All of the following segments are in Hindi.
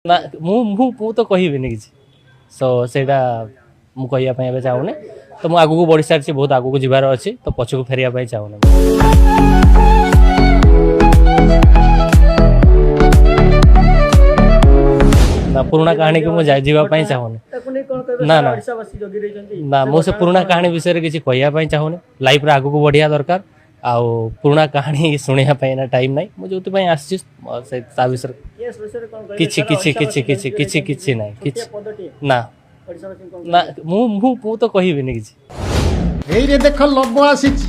ना मु तो कहबिनी कि सो सेटा मु कहया पय एबे चाहूने तो मु आगु को बढ़ी सारछि बहुत आगु को जिबार अछि तो पछकु फेरिया पय चाहूने ना पुराना कहानी को मु जीवा पय चाहूने ना ना ना मु से पुराना कहानी विषय रे किछि कहया पय चाहूने लाइफ रे आगु को बढ़िया दरकार आउ पुराना कहानी सुनिया पय ना टाइम नै मु जोति पय आछि से ता विषय किछि किछि किछि किछि किछि किछि नै किछि ना ना मु तो कहबिनी कि एई रे देख लब्ब आसीछि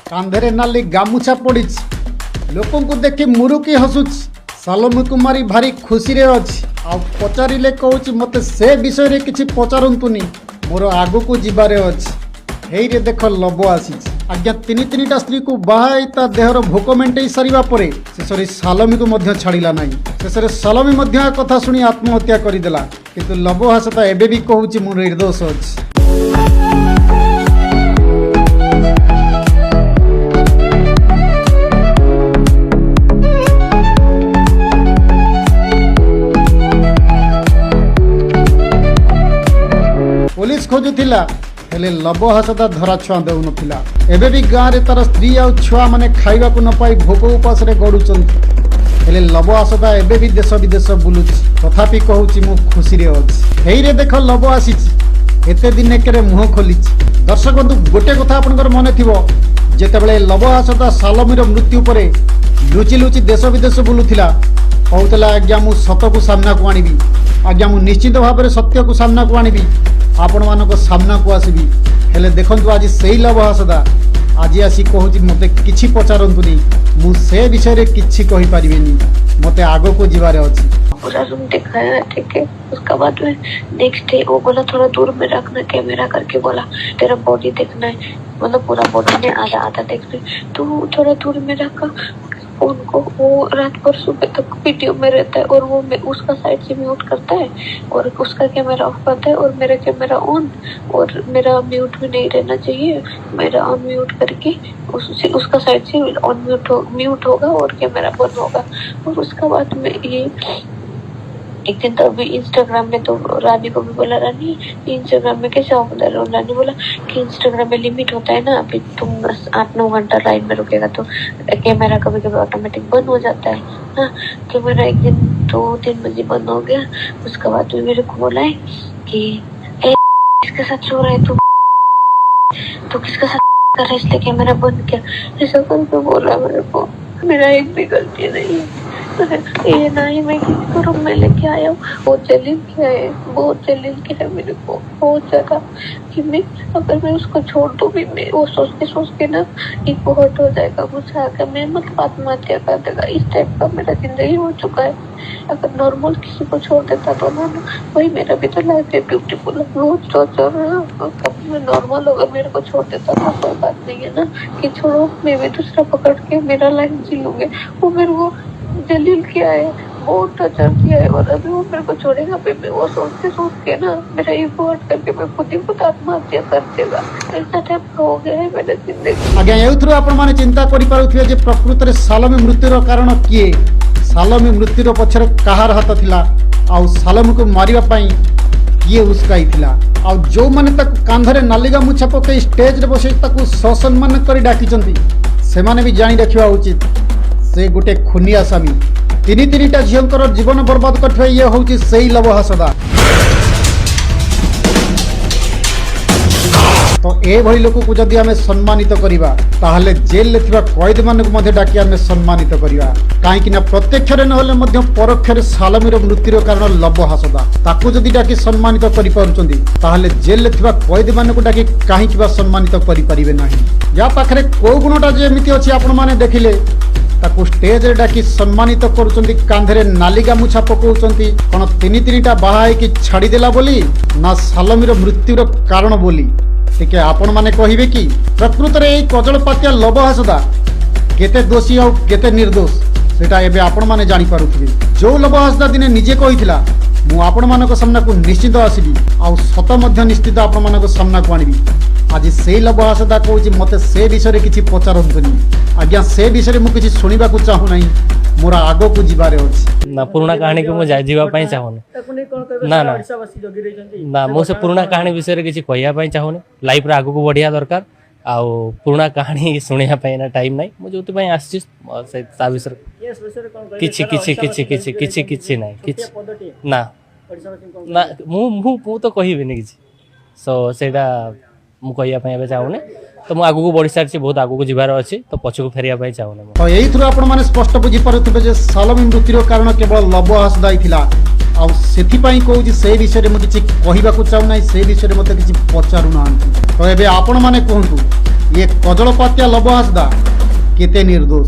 कांधरे नाली गामुछा पड़िछि लोकन को देखि मुरुकी हसुछि सालमु कुमारी भारी खुशी रे अछि आ पचारिले कहूछि मते से विषय रे किछि पचारंतुनी मोर आगु को जिबारे अछि एई रे देख लब्ब आसीछि आज्ञा तीन स्त्री को बाहाई ता देहर भोक मेंटे सारिबा परे शेषरे सालमी को मध्य छाड़िला नाही शेषरे सालमी मध्य कथा सुनी आत्महत्या करिदेला किंतु लब्ब हासता एबे भी कहूछि मोर निर्दोष अछि पुलिस खोजुथिला हेले लब्ब हासदा धरा छुआ देउ नथिला एबे भी गाँव रे तार स्त्री आ छुआ माने खाइबा को न पाई भोक उपास रे गडुचंती हेले लब्ब हासदा एबे भी देश विदेश बुलुछि तथापि कहूछि मु खुशी रे अछि हेई रे देख लब्ब आसीछि एते दिन केरे मुह खोलिछि दर्शक बंधु गोटे कथा आपनकर मने थिबो जेतेबेले लब्ब हासदा सालमीर मृत्यु परे लुचि लुचि देश विदेश बुलुथिला कहउतला आज्ञा मु सत को सामना को आनिबी आज्ञा मु निश्चित भाव रे सत्य को सामना को आनिबी आपण मानक सामना को आसबी हेले देखंतु आज सेही लब्ब हासदा आज आसी कहूछि मते किछि पचारंतुनी मु से विषय रे किछि कहि परिबेनी मते आगो को जिबारे अछि पूरा रूम दिखाया ठीक है उसका बाद में नेक्स्ट डे वो बोला थोड़ा दूर में रखना कैमरा करके बोला तेरा बॉडी देखना है मतलब पूरा बॉडी ने आधा आधा देखना है तो थोड़ा दूर में रखा उनको वो रात भर सुबह तक वीडियो में रहता है और वो उसका साइड से म्यूट करता है और उसका कैमरा ऑफ करता है और मेरा कैमरा ऑन और मेरा म्यूट भी नहीं रहना चाहिए मेरा ऑन म्यूट करके उसका साइड से ऑन म्यूट होगा और कैमरा बंद होगा और उसका बाद में ये एक दिन तो अभी इंस्टाग्राम में तो रानी को भी बोला रानी इंस्टाग्राम में कैसे होगा रानी बोला कि इंस्टाग्राम में लिमिट होता है ना अभी तुम 8-9 घंटा लाइन में रुकेगा तो कैमरा कभी कभी ऑटोमेटिक बंद हो जाता है हाँ तो मेरा एक दिन 2-3 बजे बंद हो गया उसके बाद में मेरे को बोला है कि किसके साथ सो रहा है तो किसके साथ कर रहा है इसलिए कैमरा बंद किया ऐसा करके बोल रहा है मेरे को मेरा एक भी गलती नहीं है ये ना ही मैं किसी को रूम में लेके आया हूँ बहुत जलील किया है मेरे को बहुत ज्यादा कि मैं अगर मैं उसको छोड़ दूँ भी मैं वो सोच के ना ईगो हर्ट हो जाएगा मुझे आकर मैं मतलब आत्महत्या कर देगा इस टाइप का मेरा जिंदगी हो चुका है अगर नॉर्मल किसी को छोड़ देता तो ना वही मेरा भी तो लाइफ है ब्यूटीफुल रोज सोच मैं नॉर्मल होगा मेरे को छोड़ देता तो कोई बात नहीं है ना कि छोड़ो मैं भी दूसरा पकड़ के मेरा लाइफ जी लूंगे वो मेरे को जलील किया है बहुत टचर किया है और अभी वो मेरे को छोड़ेगा भी मैं वो सोच के ना मेरा ईगो हर्ट करके मैं खुद ही खुद आत्महत्या कर देगा ऐसा टाइप हो गया है मेरे जिंदगी आज्ञा एउथरो आपण माने चिंता करि पारुथिबे जे प्रकृति रे सालमी मृत्युर कारण किए सालमी मृत्युर पछरे कहार हाथ थिला आ सालमी को मारिबा पई किए उस्काई थिला आ जो माने तक कांधरे नालिगा मुछा पके स्टेज रे बसे ताकू ससम्मान करी डाकिचंती से माने भी जानि रखिबा उचित से गोटे खुनिया स्वामी तीन झीलकर जीवन बर्बाद कर ये हूँ से लब्ब हासदा तो ए भली लोक को जदि आमे सम्मानित करिबा ताहले जेल ले थिबा कैदी मानक मध्ये डाकी आमे सम्मानित करिबा काहे कि ना प्रत्यक्ष रे नहले मध्ये परोक्ष रे सालमीर मृत्युर कारण लब्ब हासदा ताकू जदि डाकी सम्मानित करि पारुचंदी ताहले जेल ले थिबा कैदी मानक डाकी काहे किबा सम्मानित करि परिबे नाही या पाखरे को गुणटा जे एमिति अछि आपण माने देखिले ताकू स्टेज रे डाकी सम्मानित करुचंदी कांधरे नालिगा मुछा पकाउचंदी कोन तीन बाहा कि छाड़ी देला बोली ना सालमीर मृत्युर कारण बोली ठीक है आपण माने कहिबे कि प्रकृत रे ए कजलपातिया लब्ब हासदा केते दोषी और केते निर्दोष सेटा एबे आपण माने जानि पारुथिबे जो लब्ब हासदा दिने निजे कहिथिला ମୁଁ ଆପଣମାନଙ୍କ ସାମ୍ନାକୁ ନିଶ୍ଚିତ ଆସିବି ଆଉ ସତ ମଧ୍ୟ ନିଶ୍ଚିତ ଆପଣମାନଙ୍କ ସାମ୍ନାକୁ ଆଣିବି। ଆଜି ସେଇ ଲବ ହାସଦା କହୁଛି ମୋତେ ସେ ବିଷୟରେ କିଛି ପଚାରନ୍ତୁନି ଆଜ୍ଞା, ସେ ବିଷୟରେ ମୁଁ କିଛି ଶୁଣିବାକୁ ଚାହୁଁନାହିଁ, ମୋର ଆଗକୁ ଯିବାରେ ଅଛି। ନା ପୁରୁଣା କାହାଣୀକୁ ମୁଁ ଯିବା ପାଇଁ ଚାହୁଁନି। ନା ନା ନା ମୁଁ ସେ ପୁରୁଣା କାହାଣୀ ବିଷୟରେ କିଛି କହିବା ପାଇଁ ଚାହୁଁନି। ଲାଇଫରେ ଆଗକୁ ବଢିବା ଦରକାର ଆଉ ପୁରୁଣା କାହାଣୀ ଶୁଣିବା ପାଇଁ ନା ଟାଇମ୍ ନାହିଁ। ମୁଁ ଯୋଉଥିପାଇଁ ଆସିଛି ତା ବିଷୟରେ କିଛି କିଛି କିଛି କିଛି କିଛି କିଛି ନାହିଁ କିଛି ନା ନା ମୁଁ ତ କହିବିନି କିଛି। ସୋ ସେଇଟା ମୁଁ କହିବା ପାଇଁ ଏବେ ଚାହୁଁନି। ତ ମୁଁ ଆଗକୁ ବଢି ସାରିଛି, ବହୁତ ଆଗକୁ ଯିବାର ଅଛି, ତ ପଛକୁ ଫେରିବା ପାଇଁ ଚାହୁଁନି। ତ ଏଇଥିରୁ ଆପଣମାନେ ସ୍ପଷ୍ଟ ବୁଝିପାରୁଥିବେ ଯେ ସାଲମୀ ମୃତ୍ୟୁର କାରଣ କେବଳ ଲବ ହାସଦା ଥିଲା ଆଉ ସେଥିପାଇଁ କହୁଛି ସେ ବିଷୟରେ ମୁଁ କିଛି କହିବାକୁ ଚାହୁଁନାହିଁ, ସେ ବିଷୟରେ ମୋତେ କିଛି ପଚାରୁନାହାନ୍ତି। ତ ଏବେ ଆପଣମାନେ କୁହନ୍ତୁ, ଇଏ କଜଳପାତିଆ ଲବ ହାସଦା କେତେ ନିର୍ଦ୍ଦୋଷ?